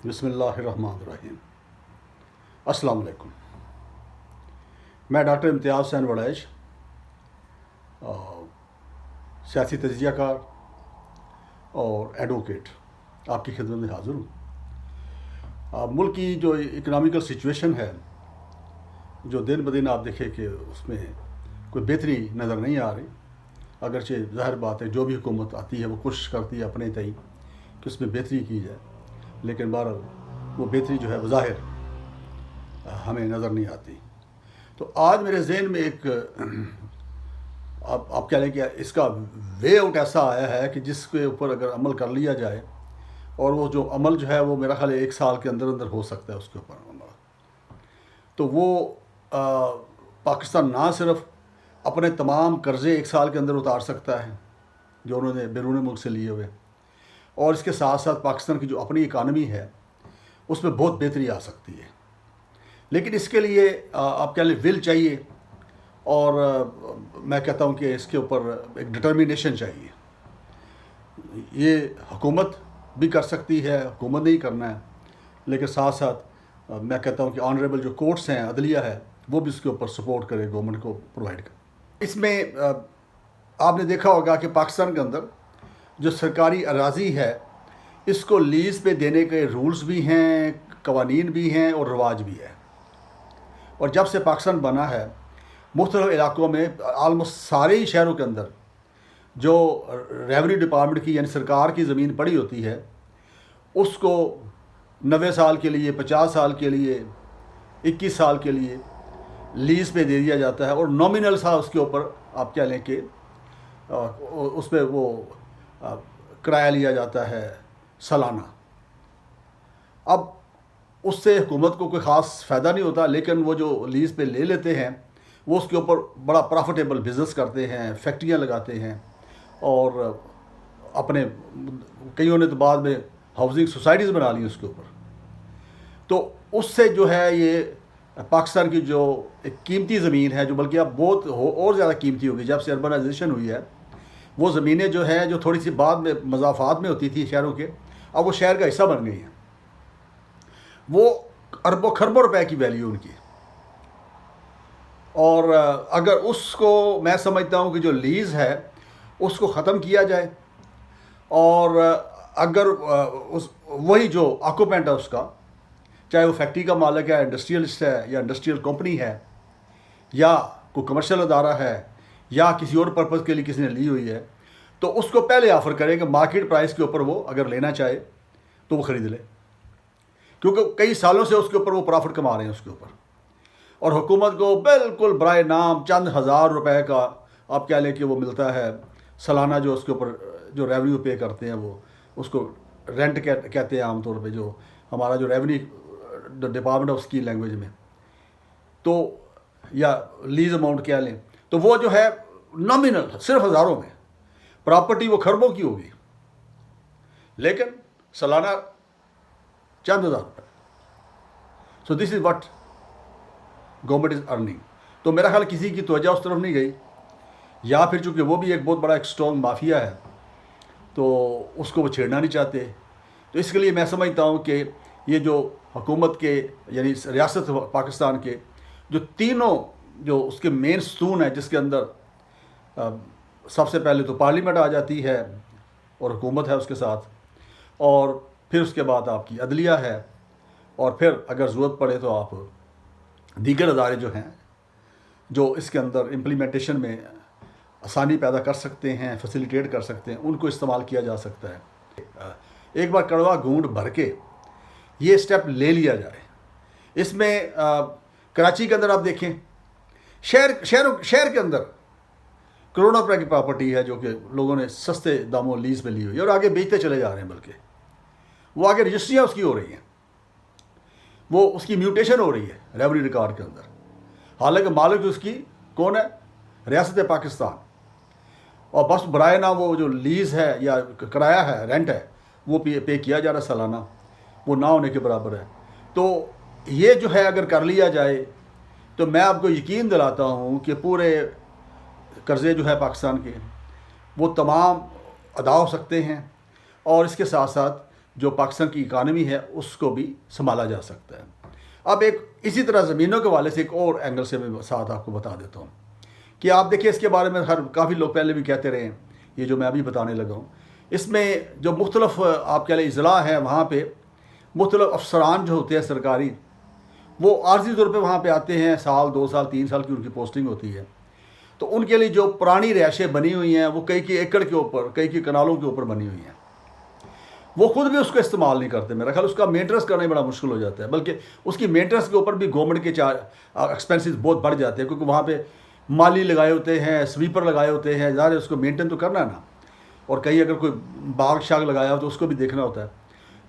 بسم اللہ الرحمن الرحیم۔ السلام علیکم۔ میں ڈاکٹر امتیاز حسین وڑیچ، سیاسی تجزیہ کار اور ایڈوکیٹ آپ کی خدمت میں حاضر ہوں۔ ملک کی جو اکنامیکل سچویشن ہے، جو دن بدن آپ دیکھیں کہ اس میں کوئی بہتری نظر نہیں آ رہی، اگرچہ ظاہر بات ہے جو بھی حکومت آتی ہے وہ کوشش کرتی ہے اپنے تئیں کہ اس میں بہتری کی جائے، لیکن بہرحال وہ بہتری جو ہے بظاہر ہمیں نظر نہیں آتی۔ تو آج میرے ذہن میں ایک آپ کہہ لیں کہ اس کا وے آؤٹ ایسا آیا ہے کہ جس کے اوپر اگر عمل کر لیا جائے، اور وہ جو عمل جو ہے وہ میرا خیال ہے 1 سال کے اندر اندر ہو سکتا ہے اس کے اوپر عمل، تو وہ پاکستان نہ صرف اپنے تمام قرضے 1 سال کے اندر اتار سکتا ہے جو انہوں نے بیرون ملک سے لیے ہوئے، اور اس کے ساتھ ساتھ پاکستان کی جو اپنی اکانومی ہے اس میں بہت بہتری آ سکتی ہے، لیکن اس کے لیے آپ کہہ لیں ول چاہیے، اور میں کہتا ہوں کہ اس کے اوپر ایک ڈٹرمینیشن چاہیے۔ یہ حکومت بھی کر سکتی ہے، حکومت نہیں کرنا ہے، لیکن ساتھ ساتھ میں کہتا ہوں کہ آنریبل جو کورٹس ہیں، عدلیہ ہے، وہ بھی اس کے اوپر سپورٹ کرے، گورنمنٹ کو پرووائڈ کرے۔ اس میں آپ نے دیکھا ہوگا کہ پاکستان کے اندر جو سرکاری اراضی ہے اس کو لیز پہ دینے کے رولز بھی ہیں، قوانین بھی ہیں اور رواج بھی ہے، اور جب سے پاکستان بنا ہے مختلف علاقوں میں آلموسٹ سارے ہی شہروں کے اندر جو ریونیو ڈپارٹمنٹ کی یعنی سرکار کی زمین پڑی ہوتی ہے اس کو 90 سال کے لیے، 50 سال کے لیے، 21 سال کے لیے لیز پہ دے دیا جاتا ہے، اور نومینل سا اس کے اوپر آپ کہہ لیں کہ اس پہ وہ کرایہ لیا جاتا ہے سالانہ۔ اب اس سے حکومت کو کوئی خاص فائدہ نہیں ہوتا، لیکن وہ جو لیز پہ لے لیتے ہیں وہ اس کے اوپر بڑا پروفیٹیبل بزنس کرتے ہیں، فیکٹریاں لگاتے ہیں، اور اپنے کئیوں نے تو بعد میں ہاؤسنگ سوسائٹیز بنا لی اس کے اوپر۔ تو اس سے جو ہے یہ پاکستان کی جو ایک قیمتی زمین ہے، جو بلکہ اب بہت اور زیادہ قیمتی ہوگی جب سے اربنائزیشن ہوئی ہے، وہ زمینیں جو ہیں جو تھوڑی سی بعد میں مضافات میں ہوتی تھی شہروں کے، اب وہ شہر کا حصہ بن گئی ہیں، وہ اربوں کھربوں روپے کی ویلیو ان کی۔ اور اگر اس کو میں سمجھتا ہوں کہ جو لیز ہے اس کو ختم کیا جائے، اور اگر وہی جو آکوپینٹ ہے اس کا، چاہے وہ فیکٹری کا مالک ہے، انڈسٹریلسٹ ہے، یا انڈسٹریل کمپنی ہے، یا کوئی کمرشل ادارہ ہے، یا کسی اور پرپز کے لیے کسی نے لی ہوئی ہے، تو اس کو پہلے آفر کریں کہ مارکیٹ پرائس کے اوپر وہ اگر لینا چاہے تو وہ خرید لے، کیونکہ کئی سالوں سے اس کے اوپر وہ پرافٹ کما رہے ہیں اس کے اوپر، اور حکومت کو بالکل برائے نام چند ہزار روپے کا آپ کہہ لیں کہ وہ ملتا ہے سالانہ، جو اس کے اوپر جو ریونیو پے کرتے ہیں وہ اس کو رینٹ کہتے ہیں عام طور پہ، جو ہمارا جو ریونیو ڈپارٹمنٹ آف اس کی لینگویج میں، تو یا لیز اماؤنٹ کہہ لیں، تو وہ جو ہے نامینل صرف ہزاروں میں، پراپرٹی وہ کھربوں کی ہوگی، لیکن سالانہ چند ہزار روپے۔ So this is what government is earning. تو میرا خیال کسی کی توجہ اس طرف نہیں گئی، یا پھر چونکہ وہ بھی ایک بہت بڑا ایک اسٹرانگ مافیا ہے تو اس کو وہ چھیڑنا نہیں چاہتے، تو اس کے لیے میں سمجھتا ہوں کہ یہ جو حکومت کے یعنی ریاست پاکستان کے جو تینوں جو اس کے مین ستون ہیں، جس کے اندر سب سے پہلے تو پارلیمنٹ آ جاتی ہے اور حکومت ہے اس کے ساتھ، اور پھر اس کے بعد آپ کی عدلیہ ہے، اور پھر اگر ضرورت پڑے تو آپ دیگر ادارے جو ہیں جو اس کے اندر امپلیمنٹیشن میں آسانی پیدا کر سکتے ہیں، فیسیلیٹیٹ کر سکتے ہیں، ان کو استعمال کیا جا سکتا ہے۔ ایک بار کڑوا گھونٹ بھر کے یہ سٹیپ لے لیا جائے۔ اس میں کراچی کے اندر آپ دیکھیں، شہر کے اندر کروڑوں روپے کی پراپرٹی ہے جو کہ لوگوں نے سستے داموں لیز پہ لی ہوئی ہے، اور آگے بیچتے چلے جا رہے ہیں، بلکہ وہ آگے رجسٹریاں اس کی ہو رہی ہیں، وہ اس کی میوٹیشن ہو رہی ہے ریونیو ریکارڈ کے اندر، حالانکہ مالک اس کی کون ہے؟ ریاست پاکستان، اور بس برائے نہ وہ جو لیز ہے یا کرایہ ہے، رینٹ ہے، وہ پے کیا جا رہا ہے سالانہ، وہ نہ ہونے کے برابر ہے۔ تو یہ جو ہے اگر کر لیا جائے تو میں آپ کو یقین دلاتا ہوں کہ پورے قرضے جو ہے پاکستان کے وہ تمام ادا ہو سکتے ہیں، اور اس کے ساتھ ساتھ جو پاکستان کی اکانومی ہے اس کو بھی سنبھالا جا سکتا ہے۔ اب ایک اسی طرح زمینوں کے حوالے سے ایک اور اینگل سے میں ساتھ آپ کو بتا دیتا ہوں کہ آپ دیکھیں اس کے بارے میں کافی لوگ پہلے بھی کہتے رہے ہیں، یہ جو میں ابھی بتانے لگا ہوں، اس میں جو مختلف آپ کہہ لیں اضلاع ہیں، وہاں پہ مختلف افسران جو ہوتے ہیں سرکاری، وہ عارضی طور پہ وہاں پہ آتے ہیں، سال 2 سال 3 سال کی ان کی پوسٹنگ ہوتی ہے، تو ان کے لیے جو پرانی رہائشیں بنی ہوئی ہیں وہ کئی ایکڑ کے اوپر، کئی کنالوں کے اوپر بنی ہوئی ہیں، وہ خود بھی اس کو استعمال نہیں کرتے۔ میرا خیال اس کا مینٹننس کرنا بڑا مشکل ہو جاتا ہے، بلکہ اس کی مینٹننس کے اوپر بھی گورنمنٹ کے ایکسپینسز بہت بڑھ جاتے ہیں، کیونکہ وہاں پہ مالی لگائے ہوتے ہیں، سویپر لگائے ہوتے ہیں، ظاہر ہے اس کو مینٹین تو کرنا ہے نا، اور کہیں اگر کوئی باغ شاغ لگایا ہو تو اس کو بھی دیکھنا ہوتا ہے۔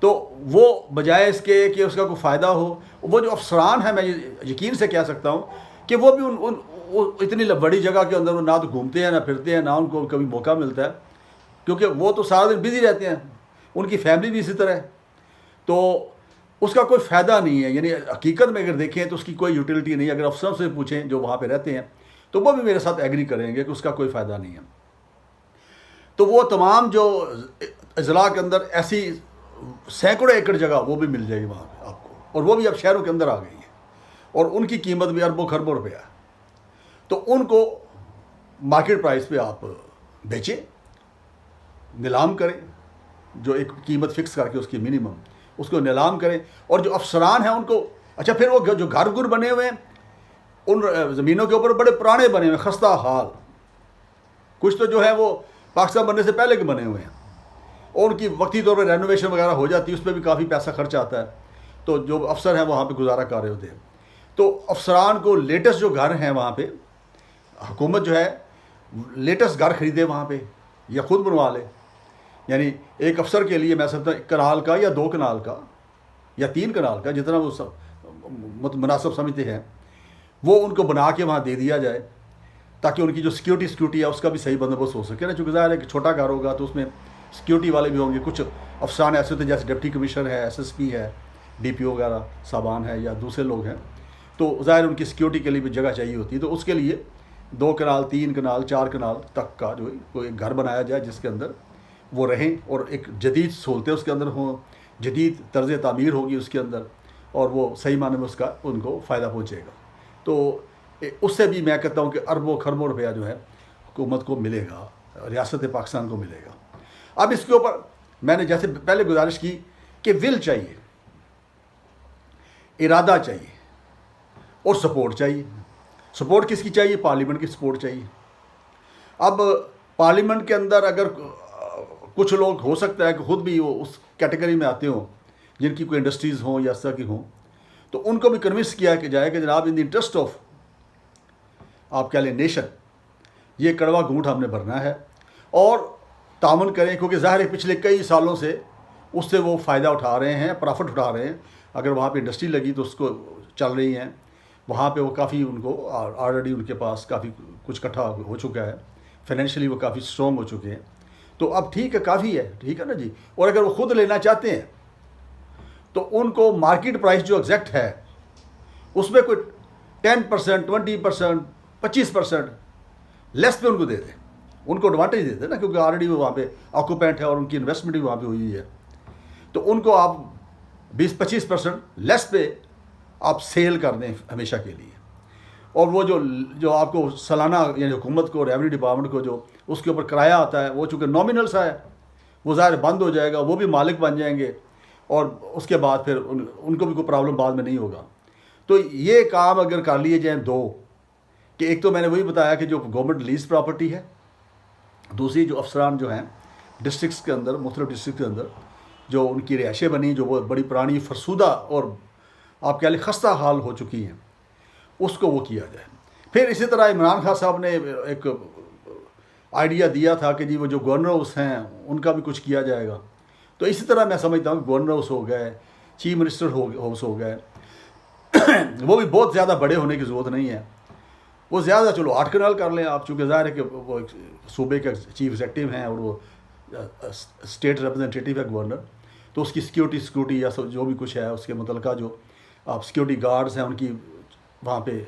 تو وہ بجائے اس کے کہ اس کا کوئی فائدہ ہو، وہ جو افسران ہیں، میں یقین سے کہہ سکتا ہوں کہ وہ بھی وہ اتنی بڑی جگہ کے اندر نہ تو گھومتے ہیں، نہ پھرتے ہیں، نہ ان کو کبھی موقع ملتا ہے، کیونکہ وہ تو سارا دن بزی رہتے ہیں، ان کی فیملی بھی اسی طرح ہے، تو اس کا کوئی فائدہ نہیں ہے۔ یعنی حقیقت میں اگر دیکھیں تو اس کی کوئی یوٹیلٹی نہیں ہے۔ اگر افسروں سے پوچھیں جو وہاں پہ رہتے ہیں تو وہ بھی میرے ساتھ ایگری کریں گے کہ اس کا کوئی فائدہ نہیں ہے۔ تو وہ تمام جو اضلاع کے اندر ایسی سینکڑوں ایکڑ جگہ وہ بھی مل جائے گی وہاں پہ آپ کو، اور وہ بھی اب شہروں کے اندر آ گئی ہیں، اور ان کی قیمت بھی اربوں خربوں روپیہ ہے۔ تو ان کو مارکیٹ پرائس پہ آپ بیچیں، نیلام کریں، جو ایک قیمت فکس کر کے اس کی منیمم اس کو نیلام کریں، اور جو افسران ہیں ان کو اچھا، پھر وہ جو گھر بنے ہوئے ہیں ان زمینوں کے اوپر بڑے پرانے بنے ہوئے ہیں، خستہ حال، کچھ تو جو ہے وہ پاکستان بننے سے پہلے کے بنے ہوئے ہیں، اور ان کی وقتی طور پر رینوویشن وغیرہ ہو جاتی ہے، اس پہ بھی کافی پیسہ خرچ آتا ہے، تو جو افسر ہیں وہاں پہ گزارا کر رہے ہوتے ہیں۔ تو افسران کو لیٹسٹ جو گھر ہیں وہاں پہ حکومت جو ہے لیٹسٹ گھر خریدے وہاں پہ، یا خود بنوا لے۔ یعنی ایک افسر کے لیے میں سمجھتا ہوں 1 کنال کا یا 2 کنال کا یا 3 کنال کا، جتنا وہ مناسب سمجھتے ہیں، وہ ان کو بنا کے وہاں دے دیا جائے، تاکہ ان کی جو سیکیورٹی ہے اس کا بھی صحیح بندوبست ہو سکے نا، چونکہ ظاہر ہے کہ چھوٹا گھر ہوگا تو اس میں سیکیورٹی والے بھی ہوں گے، کچھ افسران ایسے ہوتے ہیں جیسے ڈپٹی کمشنر ہے، SSP ہے، DPO وغیرہ صاحبان ہے، یا دوسرے لوگ ہیں، تو ظاہر ان کی سیکیورٹی کے لیے بھی جگہ چاہیے ہوتی ہے، تو اس کے لیے 2 کنال 3 کنال 4 کنال تک کا جو کوئی گھر بنایا جائے جس کے اندر وہ رہیں، اور ایک جدید سہولتیں اس کے اندر ہوں، جدید طرز تعمیر ہوگی اس کے اندر، اور وہ صحیح معنی میں اس کا ان کو فائدہ پہنچے گا۔ تو اس سے بھی میں کہتا ہوں کہ اربوں خربوں روپیہ جو ہے حکومت کو ملے گا، ریاست پاکستان کو ملے گا۔ اب اس کے اوپر میں نے جیسے پہلے گزارش کی کہ ول چاہیے، ارادہ چاہیے، اور سپورٹ چاہیے۔ سپورٹ کس کی چاہیے؟ پارلیمنٹ کی سپورٹ چاہیے۔ اب پارلیمنٹ کے اندر اگر کچھ لوگ ہو سکتا ہے کہ خود بھی وہ اس کیٹیگری میں آتے ہوں جن کی کوئی انڈسٹریز ہوں یا اس طرح کی ہوں، تو ان کو بھی کنونس کیا کہ جائے کہ جناب ان دی انٹرسٹ آف آپ کہہ لیں نیشن، یہ کڑوا گھونٹ ہم نے بھرنا ہے، اور تعاون کریں، کیونکہ ظاہر ہے پچھلے کئی سالوں سے اس سے وہ فائدہ اٹھا رہے ہیں، پرافٹ اٹھا رہے ہیں۔ اگر وہاں پہ انڈسٹری لگی تو اس کو چل رہی ہیں، وہاں پہ وہ کافی ان کو آلریڈی ان کے پاس کافی کچھ اکٹھا ہو چکا ہے، فائنینشلی وہ کافی اسٹرانگ ہو چکے ہیں، تو اب ٹھیک ہے، کافی ہے، ٹھیک ہے نا جی۔ اور اگر وہ خود لینا چاہتے ہیں تو ان کو مارکیٹ پرائس جو ایگزیکٹ ہے اس میں کوئی 10%، 20%، 25% لیس پہ ان کو دے دیں، ان کو ایڈوانٹیج دے دیں نا، کیونکہ آلریڈی وہ وہاں پہ آکوپینٹ ہے اور ان کی انویسٹمنٹ بھی وہاں پہ ہوئی ہے، تو ان کو آپ 20-25% لیس پہ آپ سیل کر دیں ہمیشہ کے لیے۔ اور وہ جو آپ کو سالانہ یعنی حکومت کو، ریونیو ڈپارٹمنٹ کو جو اس کے اوپر کرایہ آتا ہے، وہ چونکہ نامنل سا ہے، وہ ظاہر بند ہو جائے گا، وہ بھی مالک بن جائیں گے، اور اس کے بعد پھر ان کو بھی کوئی پرابلم بعد میں نہیں ہوگا۔ تو یہ کام اگر کر لیے جائیں دو، کہ ایک تو میں نے وہی بتایا کہ جو گورنمنٹ لیز پراپرٹی ہے، دوسری جو افسران جو ہیں ڈسٹرکٹس کے اندر، مختلف ڈسٹرکٹ کے اندر جو ان کی رہائشیں بنی، جو وہ بڑی پرانی فرسودہ اور آپ کہہ لیں خستہ حال ہو چکی ہیں، اس کو وہ کیا جائے۔ پھر اسی طرح عمران خان صاحب نے ایک آئیڈیا دیا تھا کہ جی وہ جو گورنر ہاؤس ہیں ان کا بھی کچھ کیا جائے گا، تو اسی طرح میں سمجھتا ہوں گورنر ہاؤس ہو گئے، چیف منسٹر ہاؤس ہو گئے، وہ بھی بہت زیادہ بڑے ہونے کی ضرورت نہیں ہے، وہ زیادہ چلو 8 کنال کر لیں آپ، چونکہ ظاہر ہے کہ وہ صوبے کے چیف ایگزیکٹو ہیں اور وہ اسٹیٹ ریپرزنٹیٹیو ہے گورنر، تو اس کی سیکیورٹی یا جو بھی کچھ ہے اس کے متعلقہ جو آپ سیکیورٹی گارڈز ہیں ان کی وہاں پہ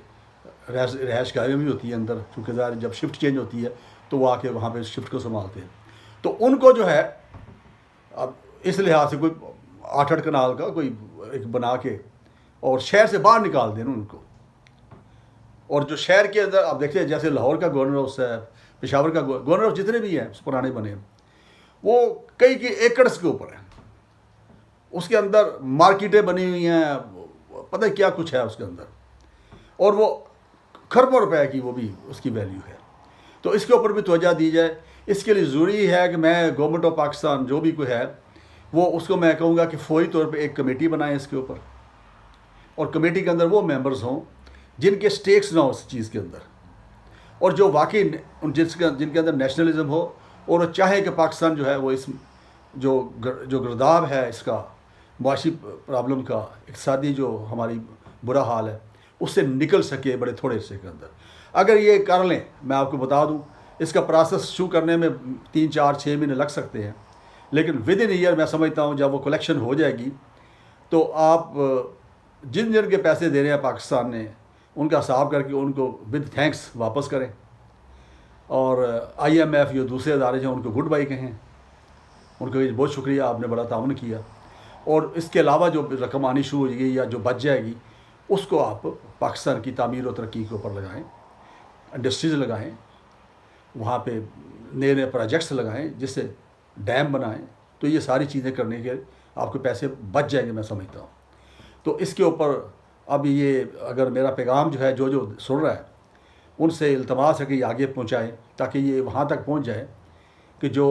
رہائش گاہیں بھی ہوتی ہے اندر، چونکہ ظاہر جب شفٹ چینج ہوتی ہے تو وہ آ کے وہاں پہ شفٹ کو سنبھالتے ہیں، تو ان کو جو ہے اب اس لحاظ سے کوئی 8 کنال کا کوئی ایک بنا کے اور شہر سے باہر نکال دیں ان کو. اور جو شہر کے اندر آپ دیکھتے ہیں جیسے لاہور کا گورنر ہاؤس ہے, پشاور کا گورنر ہاؤس جتنے بھی ہیں پرانے بنے, وہ کئی ایکڑس کے اوپر ہیں. اس کے اندر مارکیٹیں بنی ہوئی ہیں, پتہ کیا کچھ ہے اس کے اندر, اور وہ کھربوں روپے کی وہ بھی اس کی ویلیو ہے. تو اس کے اوپر بھی توجہ دی جائے. اس کے لیے ضروری ہے کہ میں گورنمنٹ آف پاکستان جو بھی کوئی ہے وہ اس کو میں کہوں گا کہ فوری طور پہ ایک کمیٹی بنائیں اس کے اوپر, اور کمیٹی کے اندر وہ ممبرز ہوں جن کے سٹیکس نہ ہو اس چیز کے اندر, اور جو واقعی جن کے اندر نیشنلزم ہو, اور وہ چاہے کہ پاکستان جو ہے وہ اس جو گرداب ہے اس کا معاشی پرابلم کا, اقتصادی جو ہماری برا حال ہے, اس سے نکل سکے بڑے تھوڑے عرصے کے اندر. اگر یہ کر لیں, میں آپ کو بتا دوں اس کا پروسیس شروع کرنے میں 3 4 6 مہینے لگ سکتے ہیں, لیکن ود ان ایئر میں سمجھتا ہوں جب وہ کلیکشن ہو جائے گی تو آپ جن کے پیسے دے رہے ہیں پاکستان نے ان کا حساب کر کے ان کو ود تھینکس واپس کریں, اور IMF جو دوسرے ادارے ہیں ان کو گڈ بائی کہیں, ان کو بہت شکریہ آپ نے بڑا تعاون کیا. اور اس کے علاوہ جو رقم آنی شروع ہو گئی یا جو بچ جائے گی اس کو آپ پاکستان کی تعمیر و ترقی کے اوپر لگائیں, انڈسٹریز لگائیں, وہاں پہ نئے نئے پروجیکٹس لگائیں, جس سے ڈیم بنائیں. تو یہ ساری چیزیں کرنے کے آپ کے پیسے بچ جائیں گے میں سمجھتا ہوں. تو اس کے اوپر اب یہ اگر میرا پیغام جو ہے جو سن رہا ہے ان سے التماس ہے کہ یہ آگے پہنچائیں تاکہ یہ وہاں تک پہنچ جائے کہ جو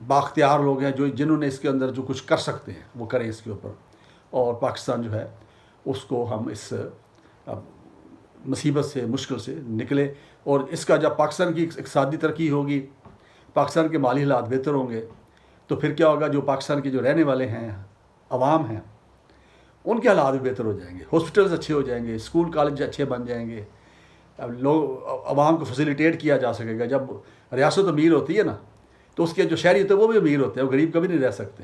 بااختیار لوگ ہیں جنہوں نے اس کے اندر جو کچھ کر سکتے ہیں وہ کریں اس کے اوپر, اور پاکستان جو ہے اس کو ہم اس مصیبت سے مشکل سے نکلے. اور اس کا جب پاکستان کی اقتصادی ترقی ہوگی, پاکستان کے مالی حالات بہتر ہوں گے, تو پھر کیا ہوگا, جو پاکستان کے جو رہنے والے ہیں عوام ہیں ان کے حالات بھی بہتر ہو جائیں گے, ہاسپٹلز اچھے ہو جائیں گے, اسکول کالج اچھے بن جائیں گے, لوگ عوام کو فیسیلیٹیٹ کیا جا سکے گا. جب ریاست امیر ہوتی ہے نا تو اس کے جو شہری ہوتے ہیں وہ بھی امیر ہوتے ہیں, وہ غریب کبھی نہیں رہ سکتے.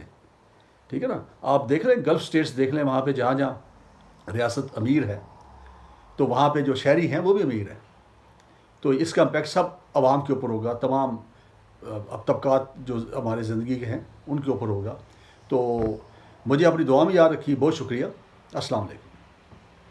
ٹھیک ہے نا, آپ دیکھ لیں گلف سٹیٹس دیکھ لیں, وہاں پہ جہاں جہاں ریاست امیر ہے تو وہاں پہ جو شہری ہیں وہ بھی امیر ہیں. تو اس کا امپیکٹ سب عوام کے اوپر ہوگا, تمام اب طبقات جو ہمارے زندگی کے ہیں ان کے اوپر ہوگا. تو مجھے اپنی دعا میں یاد رکھیے. بہت شکریہ. السلام علیکم.